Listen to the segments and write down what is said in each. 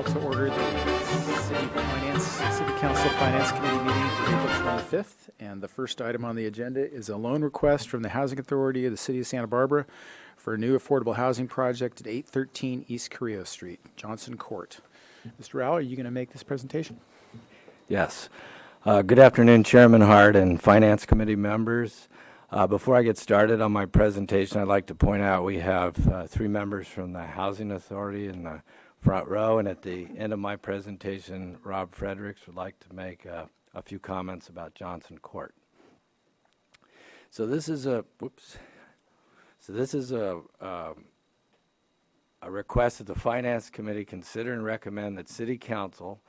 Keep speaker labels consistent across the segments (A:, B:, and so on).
A: call to order the City Council Finance Committee meeting for April 25th. And the first item on the agenda is a loan request from the Housing Authority of the City of Santa Barbara for a new affordable housing project at 813 East Carrillo Street, Johnson Court. Mr. Rao, are you going to make this presentation?
B: Yes. Good afternoon, Chairman Hart and Finance Committee members. Before I get started on my presentation, I'd like to point out we have three members from the Housing Authority in the front row, and at the end of my presentation, Rob Fredericks would like to make a few comments about Johnson Court. So this is a request that the Finance Committee consider and recommend that City Council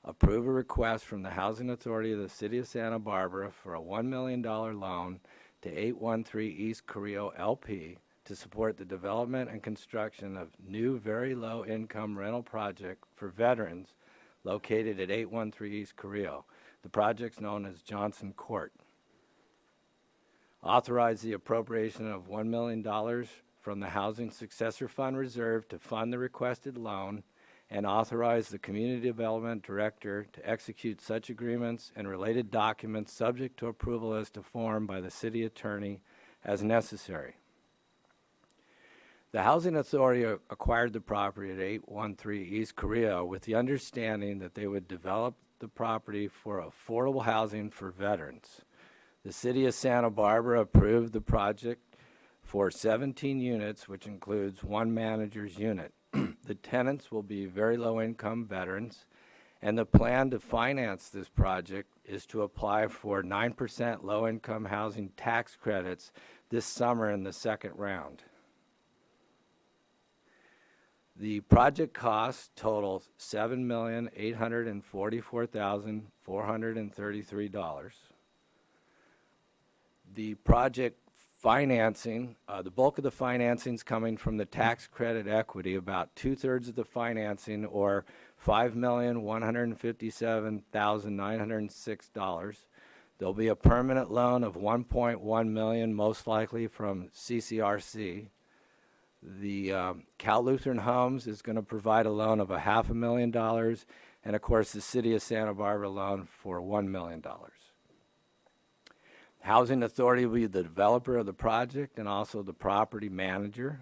B: approve a request from the Housing Authority of the City of Santa Barbara for a $1 million loan to 813 East Carrillo LP to support the development and construction of new very low income rental project for veterans located at 813 East Carrillo. The project's known as Johnson Court. Authorize the appropriation of $1 million from the Housing Successor Fund Reserve to fund the requested loan, and authorize the Community Development Director to execute such agreements and related documents subject to approval as to form by the City Attorney as necessary. The Housing Authority acquired the property at 813 East Carrillo with the understanding that they would develop the property for affordable housing for veterans. The City of Santa Barbara approved the project for 17 units, which includes one manager's unit. The tenants will be very low-income veterans, and the plan to finance this project is to apply for 9% low-income housing tax credits this summer in the second round. The project cost totals $7,844,433. The project financing, the bulk of the financing is coming from the tax credit equity, about two-thirds of the financing, or $5,157,906. There'll be a permanent loan of $1.1 million, most likely from CCRC. The Cal Lutheran Homes is going to provide a loan of $500,000, and of course the City of Santa Barbara loan for $1 million. Housing Authority will be the developer of the project and also the property manager.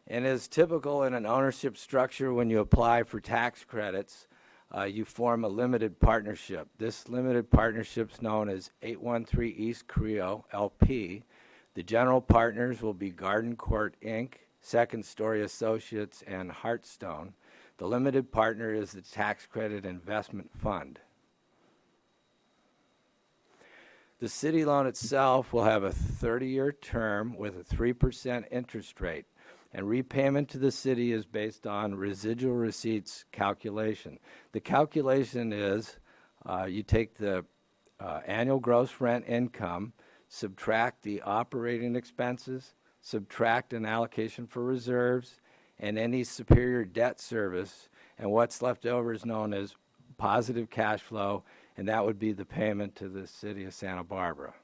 B: And as typical in an ownership structure, when you apply for tax credits, you form a limited partnership. This limited partnership is known as 813 East Carrillo LP. The general partners will be Garden Court, Inc., Second Story Associates, and Heartstone. The limited partner is the Tax Credit Investment Fund. The city loan itself will have a 30-year term with a 3% interest rate, and repayment to the city is based on residual receipts calculation. The calculation is you take the annual gross rent income, subtract the operating expenses, subtract an allocation for reserves, and any superior debt service, and what's left over is known as positive cash flow, and that would be the payment to the City of Santa Barbara.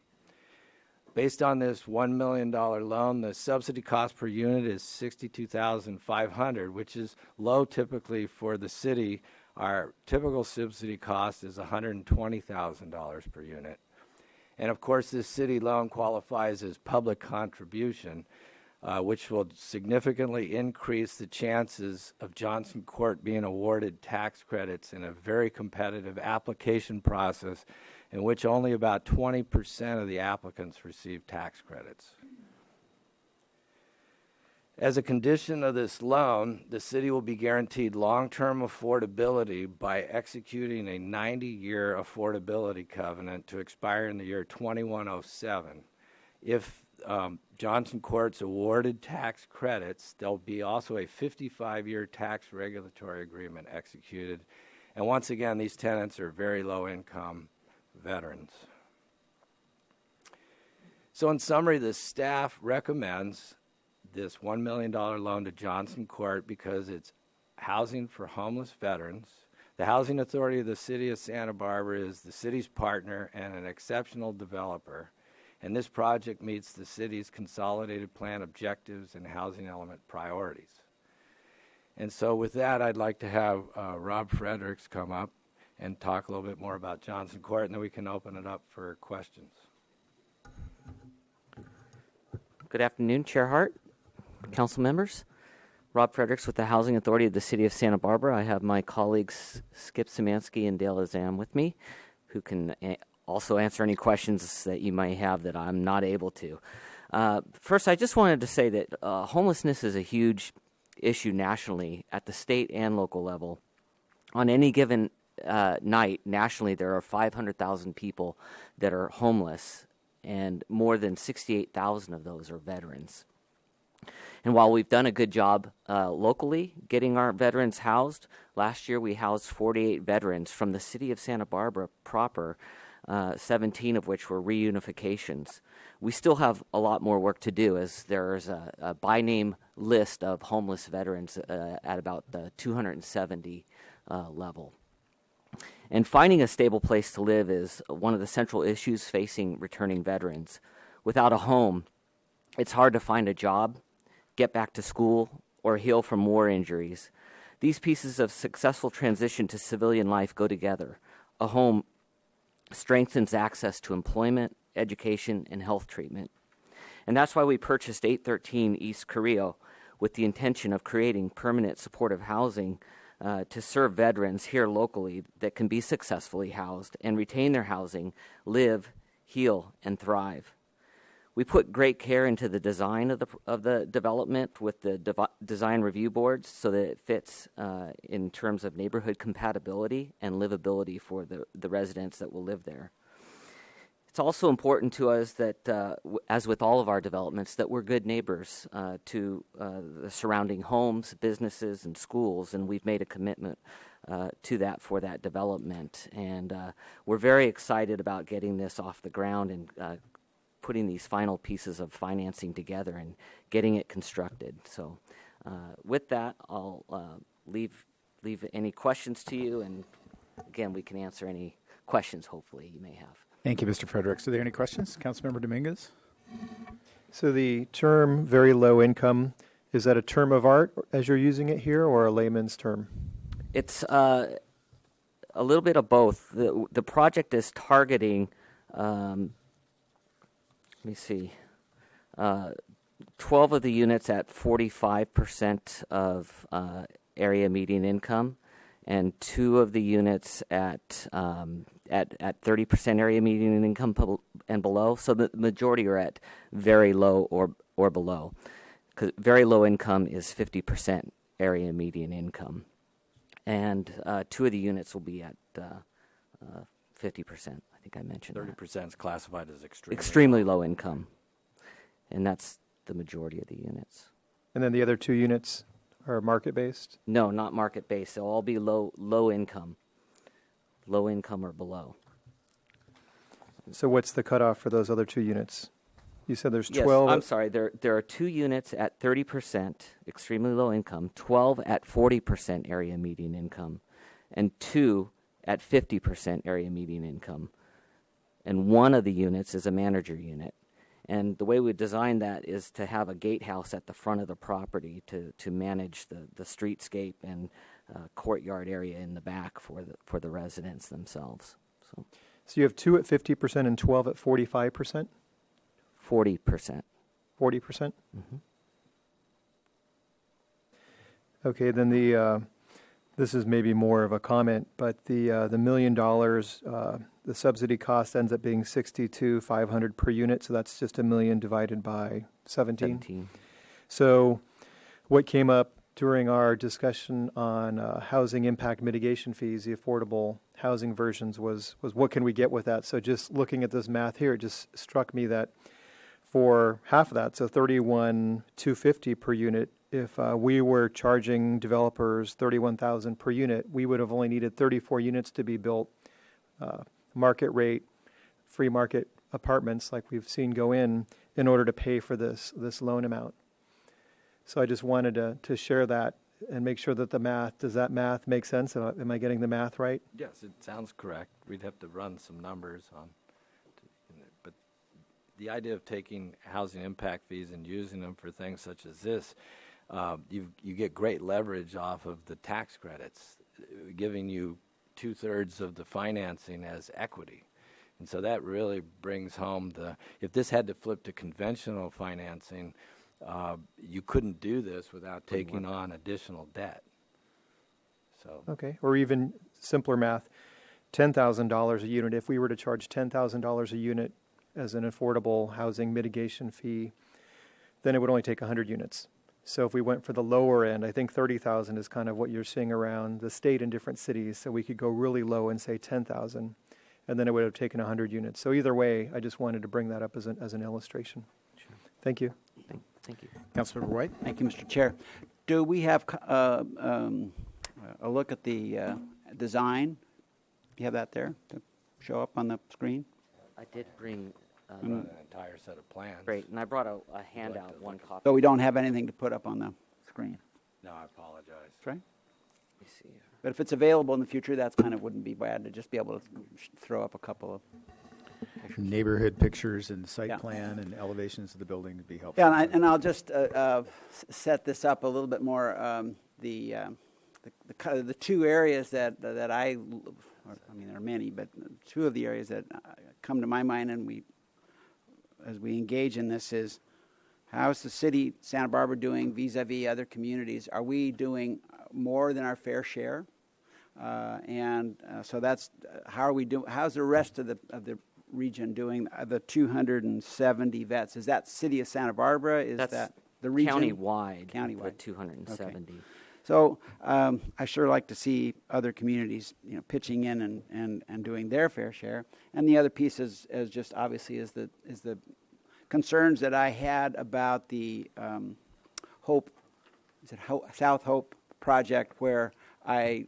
B: Based on this $1 million loan, the subsidy cost per unit is $62,500, which is low typically for the city. Our typical subsidy cost is $120,000 per unit. And of course, this city loan qualifies as public contribution, which will significantly increase the chances of Johnson Court being awarded tax credits in a very competitive application process in which only about 20% of the applicants receive tax credits. As a condition of this loan, the city will be guaranteed long-term affordability by executing a 90-year affordability covenant to expire in the year 2107. If Johnson Court's awarded tax credits, there'll be also a 55-year tax regulatory agreement executed. And once again, these tenants are very low-income veterans. So in summary, the staff recommends this $1 million loan to Johnson Court because it's housing for homeless veterans. The Housing Authority of the City of Santa Barbara is the city's partner and an exceptional developer. And this project meets the city's consolidated plan objectives and housing element priorities. And so with that, I'd like to have Rob Fredericks come up and talk a little bit more about Johnson Court, and then we can open it up for questions.
C: Good afternoon, Chair Hart, council members. Rob Fredericks with the Housing Authority of the City of Santa Barbara. I have my colleagues Skip Szymanski and Dale Azam with me, who can also answer any questions that you might have that I'm not able to. First, I just wanted to say that homelessness is a huge issue nationally at the state and local level. On any given night, nationally, there are 500,000 people that are homeless, and more than 68,000 of those are veterans. And while we've done a good job locally getting our veterans housed, last year we housed 48 veterans from the city of Santa Barbara proper, 17 of which were reunifications. We still have a lot more work to do, as there's a by-name list of homeless veterans at about the 270 level. And finding a stable place to live is one of the central issues facing returning veterans. Without a home, it's hard to find a job, get back to school, or heal from war injuries. These pieces of successful transition to civilian life go together. A home strengthens access to employment, education, and health treatment. And that's why we purchased 813 East Carrillo with the intention of creating permanent supportive housing to serve veterans here locally that can be successfully housed and retain their housing, live, heal, and thrive. We put great care into the design of the development with the design review boards so that it fits in terms of neighborhood compatibility and livability for the residents that will live there. It's also important to us that, as with all of our developments, that we're good neighbors to the surrounding homes, businesses, and schools, and we've made a commitment to that for that development. And we're very excited about getting this off the ground and putting these final pieces of financing together and getting it constructed. So with that, I'll leave any questions to you, and again, we can answer any questions hopefully you may have.
A: Thank you, Mr. Fredericks. Are there any questions? Councilmember Dominguez?
D: So the term very low income, is that a term of art as you're using it here, or a layman's term?
C: It's a little bit of both. The project is targeting, let me see, 12 of the units at 45% of area median income, and 2 of the units at 30% area median income and below. So the majority are at very low or below. 'Cause very low income is 50% area median income, and 2 of the units will be at 50%. I think I mentioned
B: 30% is classified as
C: extremely low income, and that's the majority of the units.
D: And then the other 2 units are market-based?
C: No, not market-based. They'll all be low income or below.
D: So what's the cutoff for those other 2 units? You said there's 12.
C: Yes, I'm sorry. There are 2 units at 30%, extremely low income, 12 at 40% area median income, and 2 at 50% area median income. And 1 of the units is a manager unit. And the way we designed that is to have a gatehouse at the front of the property to manage the streetscape and courtyard area in the back for the residents themselves.
D: So you have 2 at 50% and 12 at 45%?
C: 40%.
D: 40%?
C: Mm-hmm.
D: Okay, then this is maybe more of a comment, but the $1 million, the subsidy cost ends up being $62,500 per unit, so that's just $1 million divided by 17. So what came up during our discussion on housing impact mitigation fees, the affordable housing versions, was what can we get with that? So just looking at this math here, it just struck me that for half of that, so $31,250 per unit, if we were charging developers $31,000 per unit, we would have only needed 34 units to be built, market rate, free market apartments like we've seen go in order to pay for this loan amount. So I just wanted to share that and make sure that does that math make sense? Am I getting the math right?
B: Yes, it sounds correct. We'd have to run some numbers on, but the idea of taking housing impact fees and using them for things such as this, you get great leverage off of the tax credits, giving you 2/3 of the financing as equity. And so that really brings home if this had to flip to conventional financing, you couldn't do this without taking on additional debt. So
D: Okay, or even simpler math, $10,000 a unit. If we were to charge $10,000 a unit as an affordable housing mitigation fee, then it would only take 100 units. So if we went for the lower end, I think 30,000 is kind of what you're seeing around the state in different cities. So we could go really low and say 10,000, and then it would have taken 100 units. So either way, I just wanted to bring that up as an illustration.
C: Sure.
D: Thank you.
C: Thank you.
A: Councilmember White?
E: Thank you, Mr. Chair. Do we have a look at the design? Do you have that there to show up on the screen?
C: I did bring.
B: an entire set of plans.
C: Great, and I brought a handout, one copy.
E: So we don't have anything to put up on the screen.
B: No, I apologize.
E: That's right.
C: Let me see.
E: But if it's available in the future, that's kind of wouldn't be bad to just be able to throw up a couple of pictures.
A: Neighborhood pictures and site
E: Yeah.
A: plan and elevations of the building would be helpful.
E: Yeah, and I'll just set this up a little bit more. The two areas that I mean, there are many, but two of the areas that come to my mind, and as we engage in this, is how is the city Santa Barbara doing vis-a-vis other communities? Are we doing more than our fair share? So that's how are we doing? How's the rest of the region doing? The 270 vets, is that city of Santa Barbara? Is
C: That's
E: that the region?
C: Countywide.
E: Countywide.
C: The 270.
E: So I sure like to see other communities, pitching in and doing their fair share. And the other piece is just obviously is the concerns that I had about the South Hope project, where I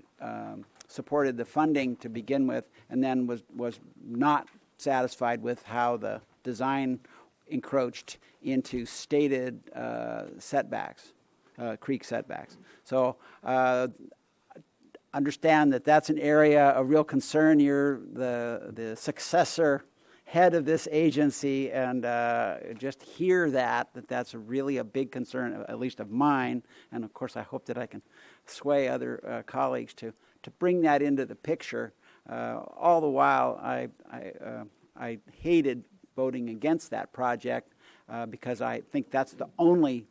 E: supported the funding to begin with, and then was not satisfied with how the design encroached into stated setbacks. Creek setbacks. So understand that that's an area of real concern. You're the successor head of this agency, and just hear that's really a big concern, at least of mine. And of course, I hope that I can sway other colleagues to bring that into the picture. All the while, I hated voting against that project because I think that's the only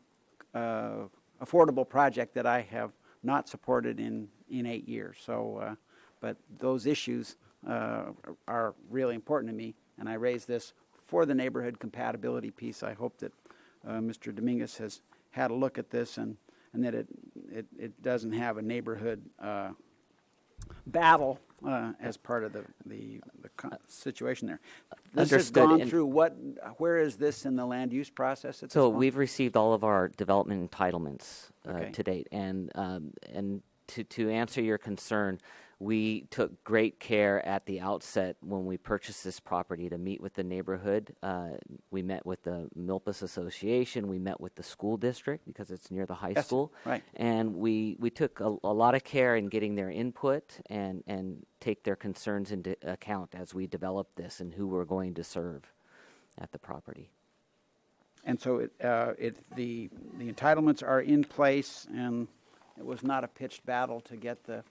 E: affordable project that I have not supported in 8 years. So, but those issues are really important to me, and I raise this for the neighborhood compatibility piece. I hope that Mr. Dominguez has had a look at this, and that it doesn't have a neighborhood battle as part of the situation there. This has
C: Understood.
E: gone
C: And
E: through where is this in the land use process at this
C: so
E: point?
C: we've received all of our development entitlements
E: Okay.
C: to date, and to answer your concern, we took great care at the outset when we purchased this property to meet with the neighborhood. We met with the Milpas Association. We met with the school district because it's near the high
E: Yes,
C: school.
E: right.
C: And we took a lot of care in getting their input and take their concerns into account as we developed this and who we're going to serve at the property.
E: And so the entitlements are in place, and it was not a pitched battle to get the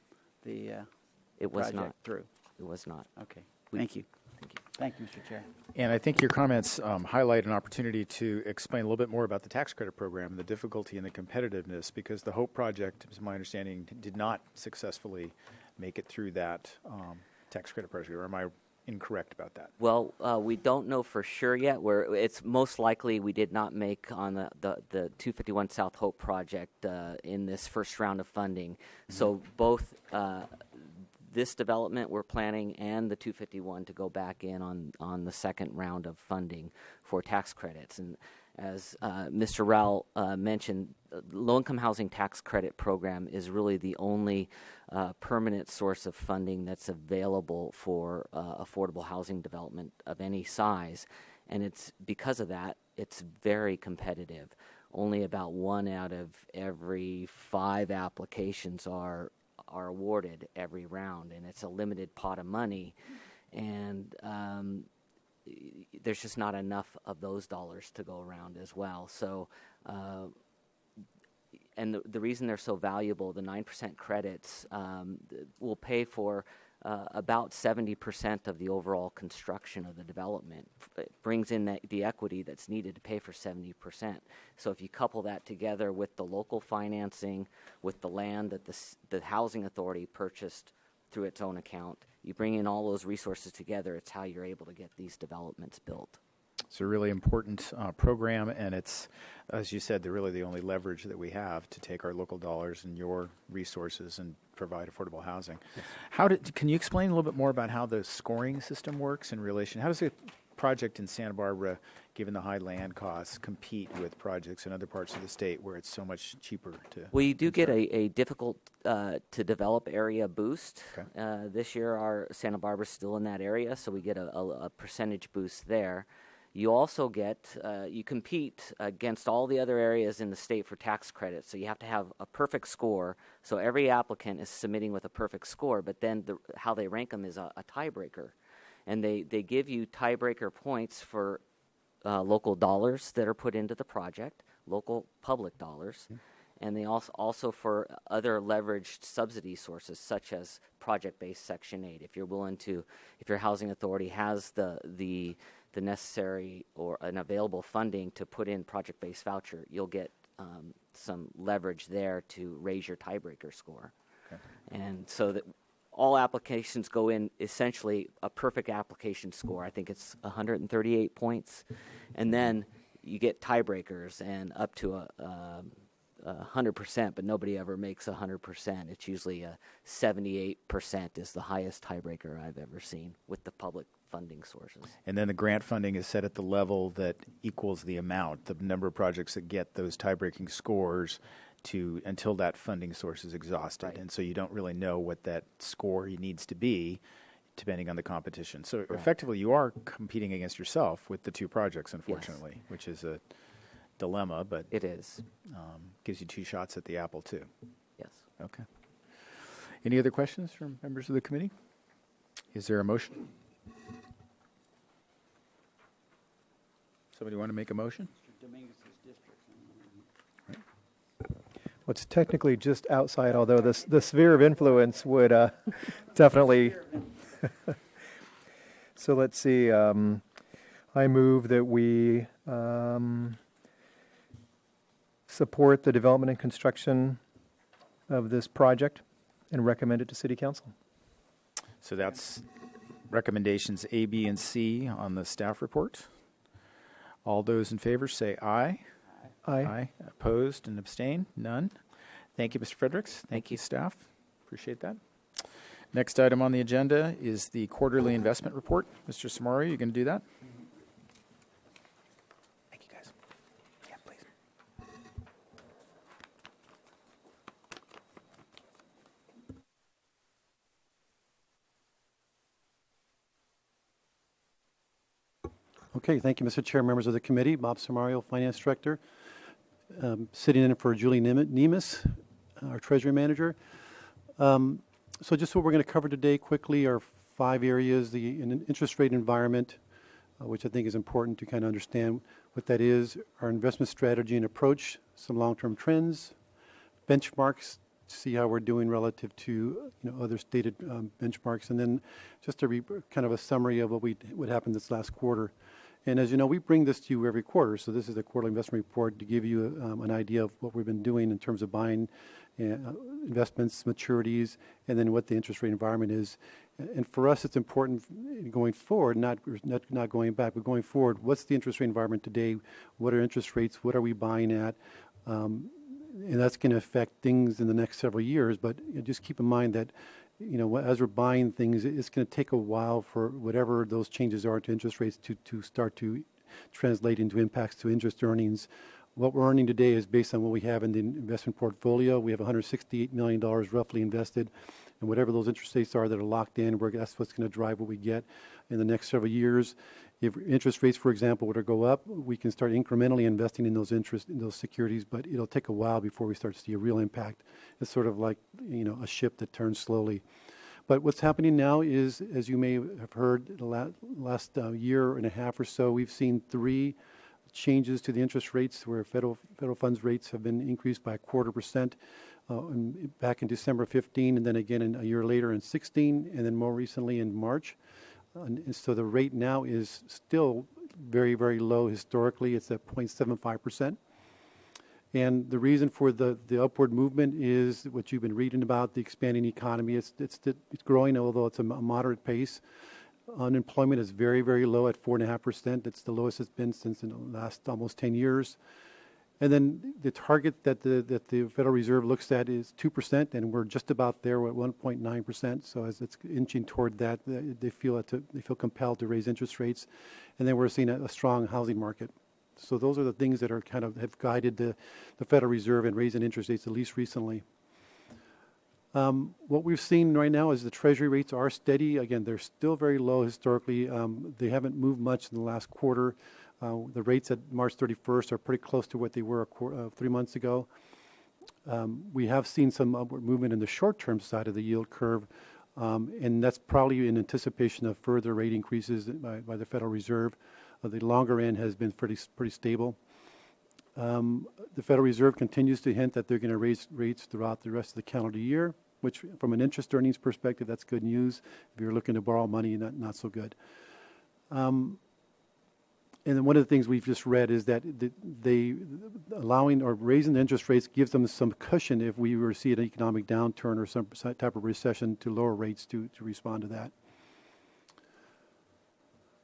C: It was
E: project
C: not.
E: through.
C: It was not.
E: Okay. Thank you.
C: Thank you.
E: Thank you, Mr. Chair.
A: And I think your comments highlight an opportunity to explain a little bit more about the tax credit program and the difficulty and the competitiveness, because the HOPE project, is my understanding, did not successfully make it through that tax credit program. Or am I incorrect about that?
C: Well, we don't know for sure yet. It's most likely we did not make on the 251 South Hope project in this first round of funding. Mm-hmm. So both this development we're planning and the 251 to go back in on the second round of funding for tax credits. And as Mr. Rowell mentioned, low-income housing tax credit program is really the only permanent source of funding that's available for affordable housing development of any size. And it's because of that, it's very competitive. Only about 1 out of every 5 applications are awarded every round, and it's a limited pot of money. And there's just not enough of those dollars to go around as well. So and the reason they're so valuable, the 9% credits will pay for about 70% of the overall construction of the development. It brings in the equity that's needed to pay for 70%. So if you couple that together with the local financing, with the land that the housing authority purchased through its own account, you bring in all those resources together, it's how you're able to get these developments built.
A: It's a really important program, and it's, as you said, they're really the only leverage that we have to take our local dollars and your resources and provide affordable housing. Yes. Can you explain a little bit more about how the scoring system works in relation? How does a project in Santa Barbara, given the high land costs, compete with projects in other parts of the state where it's so much cheaper to?
C: Well, you do get a difficult to develop area boost.
A: Okay.
C: This year, our Santa Barbara's still in that area, so we get a percentage boost there. You also get, you compete against all the other areas in the state for tax credits, so you have to have a perfect score. So every applicant is submitting with a perfect score, but then how they rank them is a tiebreaker. And they give you tiebreaker points for local dollars that are put into the project, local public dollars, and they also for other leveraged subsidy sources such as project-based Section 8. If your housing authority has the necessary or an available funding to put in project-based voucher, you'll get some leverage there to raise your tiebreaker score.
A: Okay.
C: And so that all applications go in essentially a perfect application score. I think it's 138 points. And then you get tiebreakers and up to 100%, but nobody ever makes 100%. It's usually 78% is the highest tiebreaker I've ever seen with the public funding sources.
A: And then the grant funding is set at the level that equals the amount, the number of projects that get those tie-breaking scores until that funding source is exhausted. Right. And so you don't really know what that score needs to be depending on the competition. So effectively you are competing against yourself with the two projects, unfortunately, yes. Which is a dilemma, but
C: it is.
A: Gives you two shots at the apple too.
C: Yes.
A: Okay. Any other questions from members of the committee? Is there a motion? Somebody want to make a motion?
D: Right. Well, it's technically just outside, although the sphere of influence would definitely. So let's see. I move that we support the development and construction of this project and recommend it to City Council.
A: So that's recommendations A, B, and C on the staff report. All those in favor say aye.
D: Aye.
A: Aye. Opposed and abstain? None. Thank you, Mr. Fredericks. Thank you, staff. Appreciate that. Next item on the agenda is the quarterly investment report. Mr. Samari, you going to do that? Thank you, guys. Yeah, please.
F: Okay, thank you, Mr. Chair, members of the committee. Bob Samario, Finance Director, sitting in for Julie Nemes, our Treasury Manager. So just what we're going to cover today quickly are 5 areas. The interest rate environment, which I think is important to kind of understand what that is, our investment strategy and approach, some long-term trends, benchmarks, to see how we're doing relative to other stated benchmarks, and then just kind of a summary of what happened this last quarter. And as you know, we bring this to you every quarter, so this is the quarterly investment report to give you an idea of what we've been doing in terms of buying investments, maturities, and then what the interest rate environment is. And for us, it's important going forward, not going back, but going forward. What's the interest rate environment today? What are interest rates? What are we buying at? And that's going to affect things in the next several years. But just keep in mind that as we're buying things, it's going to take a while for whatever those changes are to interest rates to start to translate into impacts to interest earnings. What we're earning today is based on what we have in the investment portfolio. We have $168 million roughly invested, and whatever those interest rates are that are locked in, that's what's going to drive what we get in the next several years. If interest rates, for example, were to go up, we can start incrementally investing in those securities, but it'll take a while before we start to see a real impact. It's sort of like a ship that turns slowly. But what's happening now is, as you may have heard, the last year and a half or so, we've seen 3 changes to the interest rates where federal funds rates have been increased by 0.25% back in December 15, and then again a year later in 16, and then more recently in March. And so the rate now is still very, very low historically. It's at 0.75%. And the reason for the upward movement is what you've been reading about, the expanding economy. It's growing, although it's a moderate pace. Unemployment is very, very low at 4.5%. It's the lowest it's been since in the last almost 10 years. And then the target that the Federal Reserve looks at is 2%, and we're just about there. We're at 1.9%. So as it's inching toward that, they feel compelled to raise interest rates. And then we're seeing a strong housing market. So those are the things that are kind of have guided the Federal Reserve in raising interest rates, at least recently. What we've seen right now is the Treasury rates are steady. Again, they're still very low historically. They haven't moved much in the last quarter. The rates at March 31st are pretty close to what they were 3 months ago. We have seen some upward movement in the short-term side of the yield curve, and that's probably in anticipation of further rate increases by the Federal Reserve. The longer end has been pretty stable. The Federal Reserve continues to hint that they're going to raise rates throughout the rest of the calendar year, which from an interest earnings perspective, that's good news. If you're looking to borrow money, not so good. And then one of the things we've just read is that they allowing or raising the interest rates gives them some cushion if we were to see an economic downturn or some type of recession to lower rates to respond to that.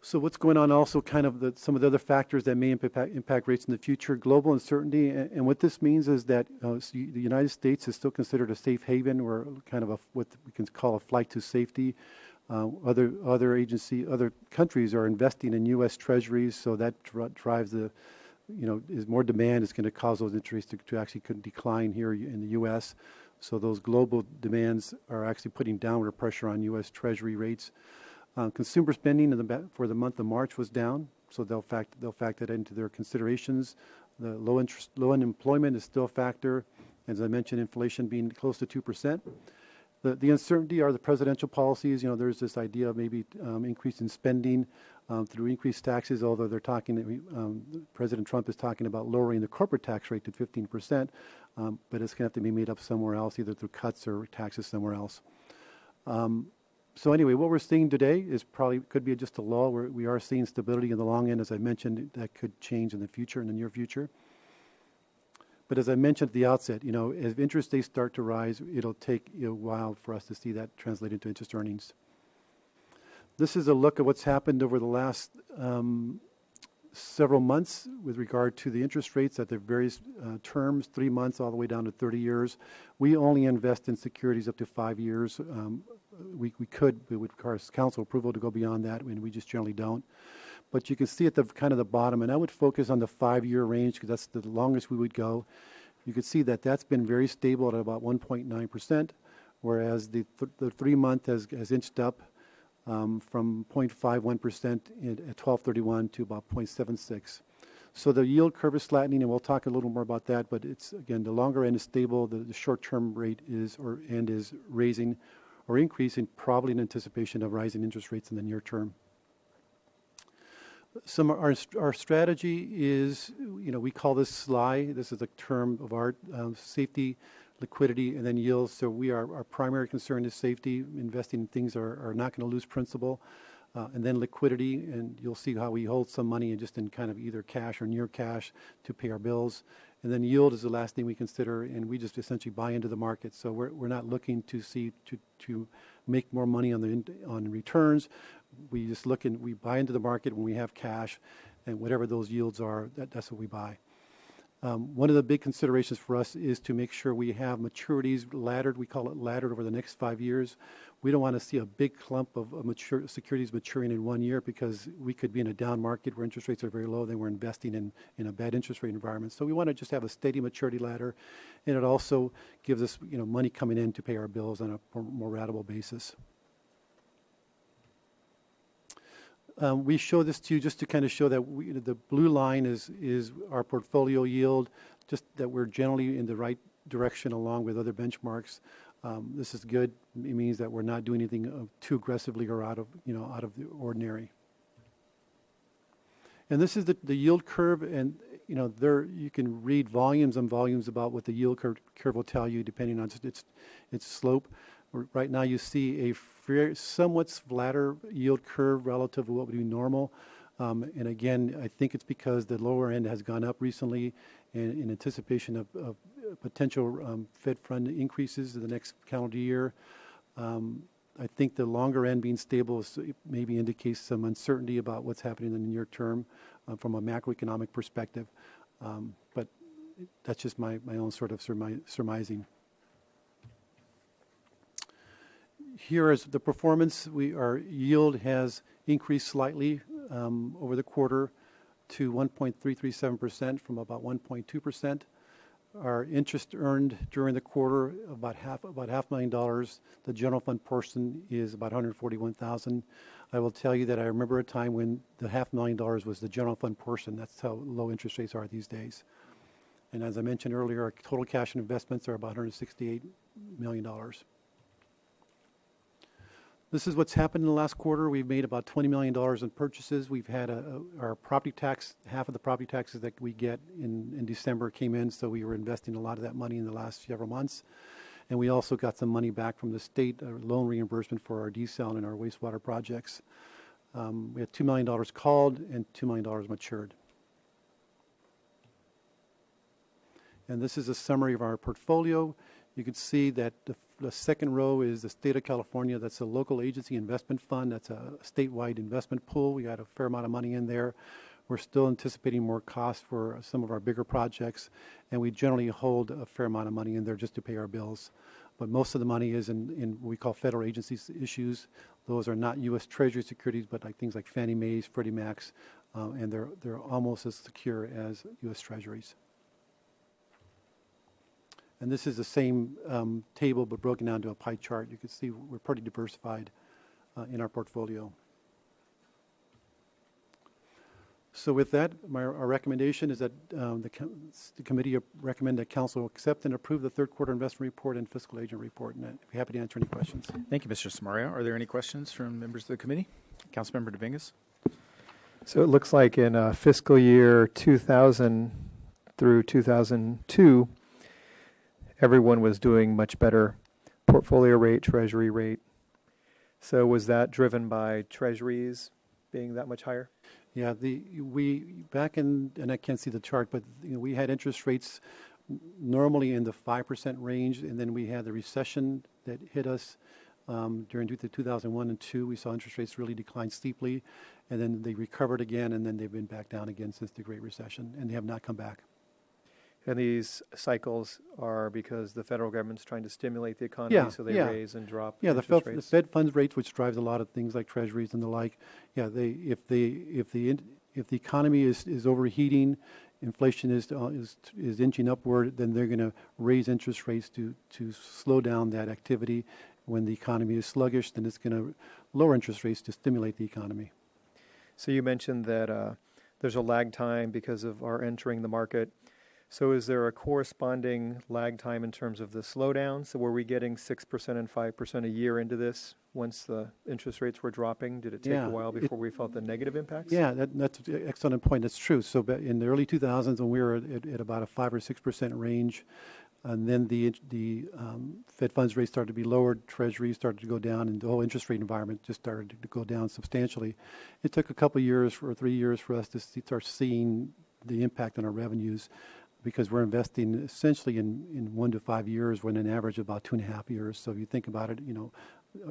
F: So what's going on also kind of some of the other factors that may impact rates in the future, global uncertainty. And what this means is that the United States is still considered a safe haven or kind of what we can call a flight to safety. Other countries are investing in U.S. Treasuries, so that drives is more demand. It's going to cause those interest rates to actually decline here in the U.S. So those global demands are actually putting downward pressure on U.S. Treasury rates. Consumer spending for the month of March was down, so they'll factor that into their considerations. The low unemployment is still a factor. As I mentioned, inflation being close to 2%. The uncertainty are the presidential policies. There's this idea of maybe increase in spending through increased taxes, although they're talking, President Trump is talking about lowering the corporate tax rate to 15%, but it's going to have to be made up somewhere else, either through cuts or taxes somewhere else. So anyway, what we're seeing today is could be just a lull. We are seeing stability in the long end, as I mentioned. That could change in the near future. But as I mentioned at the outset, as interest rates start to rise, it'll take a while for us to see that translate into interest earnings. This is a look at what's happened over the last several months with regard to the interest rates at the various terms, 3 months all the way down to 30 years. We only invest in securities up to 5 years. We could, it would require council approval to go beyond that, and we just generally don't. But you can see at the kind of the bottom, and I would focus on the 5-year range because that's the longest we would go. You can see that that's been very stable at about 1.9%, whereas the 3-month has inched up from 0.51% at 12/31 to about 0.76. So the yield curve is flattening, and we'll talk a little more about that. But it's again, the longer end is stable. The short-term rate is raising or increasing, probably in anticipation of rising interest rates in the near term. Our strategy is, we call this SLY. This is a term of art: safety, liquidity, and then yield. So our primary concern is safety. Investing in things are not going to lose principal. And then liquidity, and you'll see how we hold some money just in kind of either cash or near cash to pay our bills. And then yield is the last thing we consider, and we just essentially buy into the market. So we're not looking to make more money on returns. We just we buy into the market when we have cash, and whatever those yields are, that's what we buy. One of the big considerations for us is to make sure we have maturities laddered. We call it laddered over the next 5 years. We don't want to see a big clump of securities maturing in 1 year because we could be in a down market where interest rates are very low. Then we're investing in a bad interest rate environment. So we want to just have a steady maturity ladder, and it also gives us money coming in to pay our bills on a more ratable basis. We show this to you just to kind of show that the blue line is our portfolio yield, just that we're generally in the right direction along with other benchmarks. This is good. It means that we're not doing anything too aggressively or out of the ordinary. And this is the yield curve, and there you can read volumes and volumes about what the yield curve will tell you depending on its slope. Right now you see a somewhat flatter yield curve relative to what would be normal. And again, I think it's because the lower end has gone up recently in anticipation of potential Fed fund increases in the next calendar year. I think the longer end being stable maybe indicates some uncertainty about what's happening in the near term from a macroeconomic perspective. But that's just my own sort of surmising. Here is the performance. Our yield has increased slightly over the quarter to 1.337% from about 1.2%. Our interest earned during the quarter about $500,000. The general fund portion is about $141,000. I will tell you that I remember a time when the $500,000 was the general fund portion. That's how low interest rates are these days. And as I mentioned earlier, our total cash and investments are about $168 million. This is what's happened in the last quarter. We've made about $20 million in purchases. We've had our property tax, half of the property taxes that we get in December came in, so we were investing a lot of that money in the last several months. And we also got some money back from the state loan reimbursement for our desal and our wastewater projects. We had $2 million called and $2 million matured. And this is a summary of our portfolio. You can see that the second row is the state of California. That's a local agency investment fund. That's a statewide investment pool. We got a fair amount of money in there. We're still anticipating more costs for some of our bigger projects, and we generally hold a fair amount of money in there just to pay our bills. But most of the money is in what we call federal agencies issues. Those are not U.S. Treasury securities, but like things like Fannie Mae's, Freddie Mac's, and they're almost as secure as U.S. Treasuries. And this is the same table, but broken down to a pie chart. You can see we're pretty diversified in our portfolio. So with that, our recommendation is that the committee recommend that council accept and approve the third quarter investment report and fiscal agent report. And I'd be happy to answer any questions.
A: Thank you, Mr. Samario. Are there any questions from members of the committee? Councilmember Dominguez?
D: So it looks like in fiscal year 2000 through 2002, everyone was doing much better portfolio rate, treasury rate. So was that driven by treasuries being that much higher?
F: Yeah, we back in, and I can't see the chart, but we had interest rates normally in the 5% range, and then we had the recession that hit us during 2001 and 2. We saw interest rates really decline steeply, and then they recovered again, and then they've been back down again since the Great Recession, and they have not come back.
D: And these cycles are because the federal government's trying to stimulate the economy, so they raise and drop interest rates.
F: The Fed funds rates, which drives a lot of things like treasuries and the like. Yeah, if the economy is overheating, inflation is inching upward, then they're going to raise interest rates to slow down that activity. When the economy is sluggish, then it's going to lower interest rates to stimulate the economy.
D: So you mentioned that there's a lag time because of our entering the market. So is there a corresponding lag time in terms of the slowdown? So were we getting 6% and 5% a year into this once the interest rates were dropping? Did it take a while before we felt the negative impacts?
F: Yeah, that's an excellent point. That's true. So in the early 2000s, when we were at about a 5 or 6% range, and then the Fed funds rate started to be lowered, Treasury started to go down, and the whole interest rate environment just started to go down substantially. It took a couple of years or 3 years for us to start seeing the impact on our revenues, because we're investing essentially in 1 to 5 years, when an average of about 2.5 years. So if you think about it,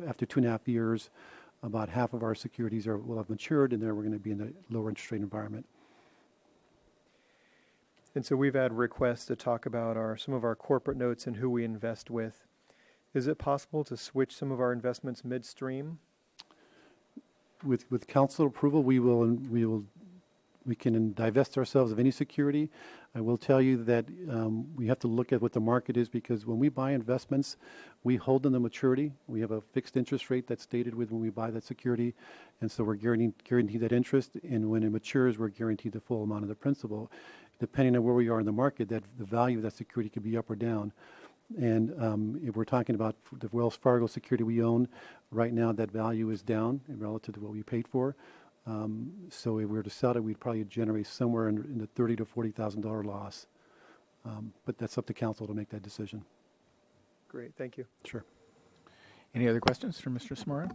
F: after 2.5 years, about half of our securities will have matured, and then we're going to be in a lower interest rate environment.
D: And so we've had requests to talk about some of our corporate notes and who we invest with. Is it possible to switch some of our investments midstream?
F: With council approval, we can divest ourselves of any security. I will tell you that we have to look at what the market is, because when we buy investments, we hold them to maturity. We have a fixed interest rate that's stated with when we buy that security, and so we're guaranteed that interest, and when it matures, we're guaranteed the full amount of the principal. Depending on where we are in the market, that the value of that security could be up or down. And if we're talking about the Wells Fargo security we own, right now that value is down relative to what we paid for. So if we were to sell it, we'd probably generate somewhere in the $30,000 to $40,000 loss. But that's up to council to make that decision.
D: Great, thank you.
F: Sure.
A: Any other questions for Mr. Samara?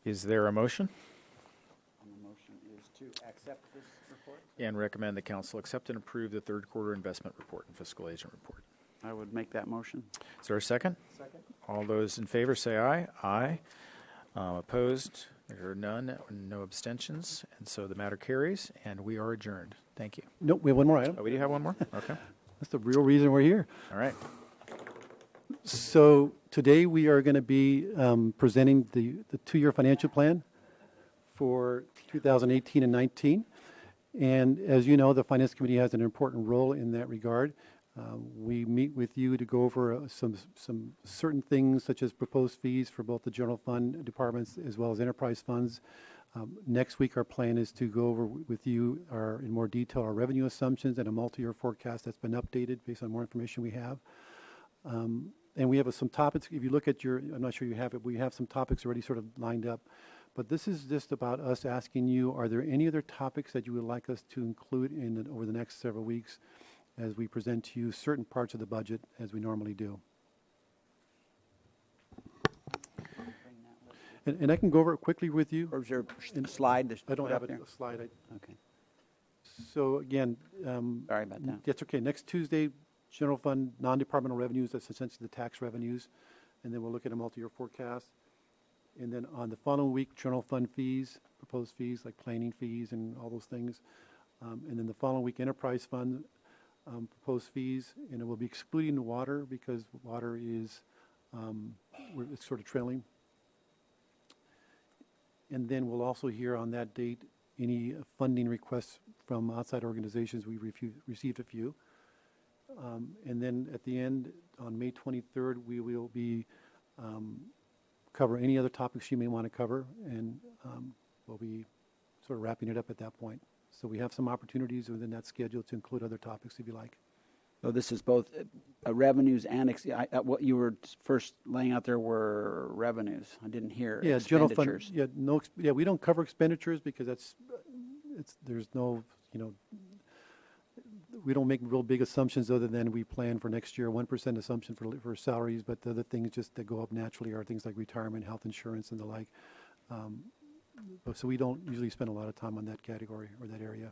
A: Is there a motion?
E: The motion is to accept this report.
A: And recommend the council accept and approve the third quarter investment report and fiscal agent report.
E: I would make that motion.
A: Is there a second?
E: Second.
A: All those in favor say aye. Aye. Opposed? There are none. No abstentions. And so the matter carries, and we are adjourned. Thank you.
F: Nope, we have one more item.
A: Oh, we do have one more? Okay.
F: That's the real reason we're here.
A: All right.
F: So today we are going to be presenting the two-year financial plan for 2018 and 19. And as you know, the Finance Committee has an important role in that regard. We meet with you to go over some certain things such as proposed fees for both the general fund departments as well as enterprise funds. Next week, our plan is to go over with you in more detail our revenue assumptions and a multi-year forecast that's been updated based on more information we have. And we have some topics. If you look at I'm not sure you have it, we have some topics already sort of lined up. But this is just about us asking you, are there any other topics that you would like us to include over the next several weeks as we present to you certain parts of the budget as we normally do? And I can go over it quickly with you.
E: Or is there a slide?
F: I don't have
E: there?
F: a slide.
E: Okay.
F: So again,
E: Sorry about that.
F: that's okay. Next Tuesday, general fund, non-departmental revenues, that's essentially the tax revenues. And then we'll look at a multi-year forecast. And then on the following week, general fund fees, proposed fees like planning fees and all those things. And then the following week, enterprise fund proposed fees. And it will be excluding the water because water is it's sort of trailing. And then we'll also hear on that date any funding requests from outside organizations. We received a few. And then at the end, on May 23rd, we will be cover any other topics you may want to cover, and we'll be sort of wrapping it up at that point. So we have some opportunities within that schedule to include other topics if you like.
E: So this is both revenues and what you were first laying out there were revenues. I didn't hear expenditures.
F: General fund. We don't cover expenditures because there's no, we don't make real big assumptions other than we plan for next year 1% assumption for salaries, but the other things just that go up naturally are things like retirement, health insurance, and the like. So we don't usually spend a lot of time on that category or that area.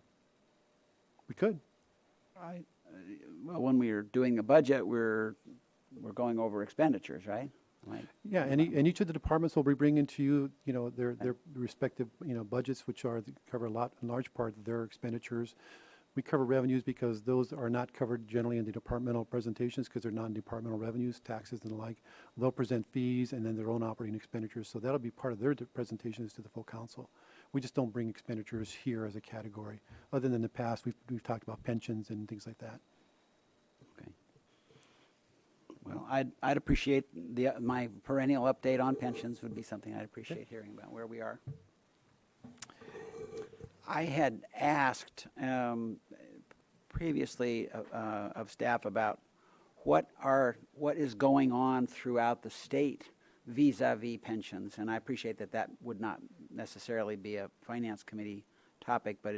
F: We could.
E: Well, when we are doing a budget, we're going over expenditures, right?
F: Yeah, and each of the departments will be bringing to you, their respective, budgets, which cover in large part their expenditures. We cover revenues because those are not covered generally in the departmental presentations because they're non-departmental revenues, taxes and the like. They'll present fees and then their own operating expenditures. So that'll be part of their presentations to the full council. We just don't bring expenditures here as a category. Other than in the past, we've talked about pensions and things like that.
E: Okay. Well, I'd appreciate my perennial update on pensions would be something I'd appreciate hearing about where we are. I had asked previously of staff about what is going on throughout the state vis-a-vis pensions, and I appreciate that would not necessarily be a finance committee topic, but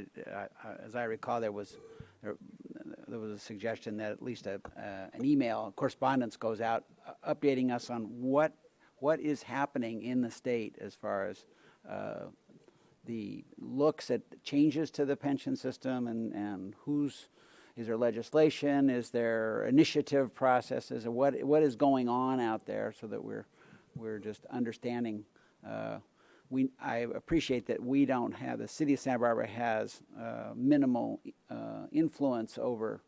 E: as I recall, there was a suggestion that at least an email correspondence goes out updating us on what is happening in the state as far as the looks at changes to the pension system and is there legislation, is there initiative processes, or what is going on out there so that we're just understanding. I appreciate that we don't have, the city of Santa Barbara has minimal influence over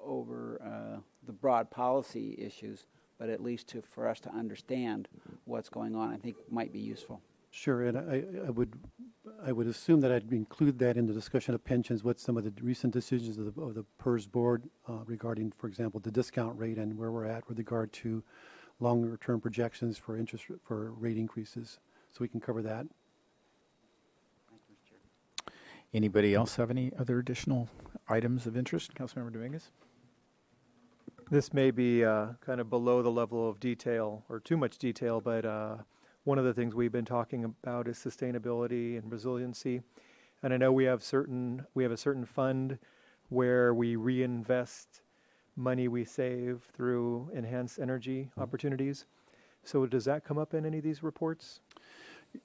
E: the broad policy issues, but at least for us to understand what's going on, I think might be useful.
F: Sure, and I would assume that I'd include that in the discussion of pensions, what some of the recent decisions of the PERS board regarding, for example, the discount rate and where we're at with regard to longer-term projections for rate increases. So we can cover that.
E: Thank you, Mr. Chair.
A: Anybody else have any other additional items of interest? Councilmember Dominguez?
D: This may be kind of below the level of detail or too much detail, but one of the things we've been talking about is sustainability and resiliency. And I know we have a certain fund where we reinvest money we save through enhanced energy opportunities. So does that come up in any of these reports?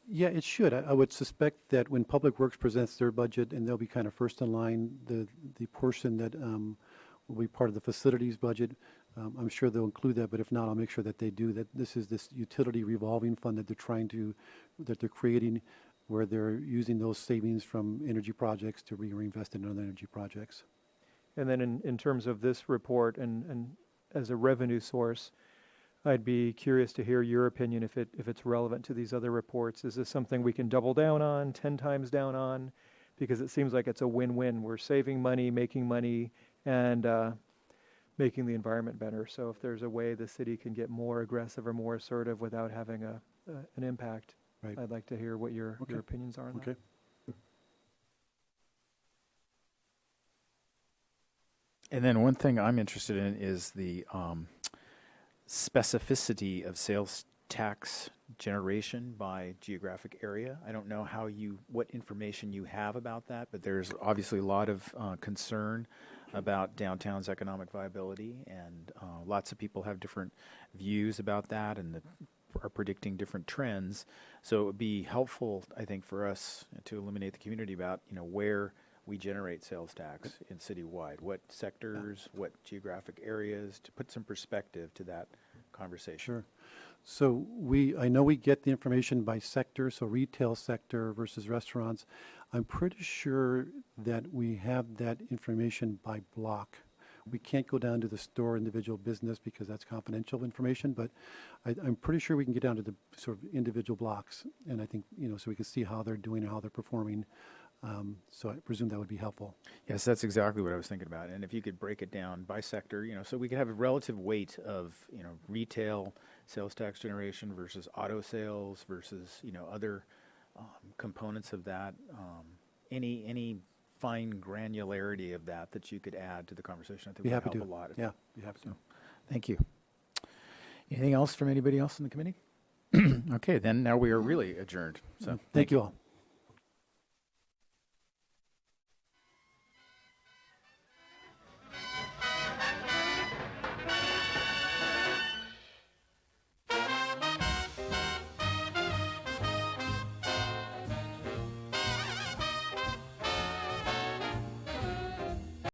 F: Yeah, it should. I would suspect that when Public Works presents their budget, and they'll be kind of first in line, the portion that will be part of the facilities budget, I'm sure they'll include that, but if not, I'll make sure that they do that. This is this utility revolving fund that they're creating, where they're using those savings from energy projects to reinvest in other energy projects.
D: And then in terms of this report and as a revenue source, I'd be curious to hear your opinion if it's relevant to these other reports. Is this something we can double down on, 10 times down on? Because it seems like it's a win-win. We're saving money, and making the environment better. So if there's a way the city can get more aggressive or more assertive without having an impact,
F: Right.
D: I'd like to hear what your opinions are on that.
F: Okay.
A: And then one thing I'm interested in is the specificity of sales tax generation by geographic area. I don't know what information you have about that, but there's obviously a lot of concern about downtown's economic viability, and lots of people have different views about that and are predicting different trends. So it would be helpful, I think, for us to illuminate the community about, where we generate sales tax in citywide, what sectors, what geographic areas, to put some perspective to that conversation.
F: Sure. So I know we get the information by sector, so retail sector versus restaurants. I'm pretty sure that we have that information by block. We can't go down to the store individual business because that's confidential information, but I'm pretty sure we can get down to the sort of individual blocks. And I think, so we can see how they're doing and how they're performing. So I presume that would be helpful.
A: Yes, that's exactly what I was thinking about. And if you could break it down by sector, so we could have a relative weight of, retail sales tax generation versus auto sales versus, other components of that. Any fine granularity of that you could add to the conversation, I think
F: Be
A: would
F: happy
A: help
F: to.
A: a lot.
F: Yeah, be happy to.
A: Thank you. Anything else from anybody else in the committee? Okay, then now we are really adjourned. So
F: Thank you all.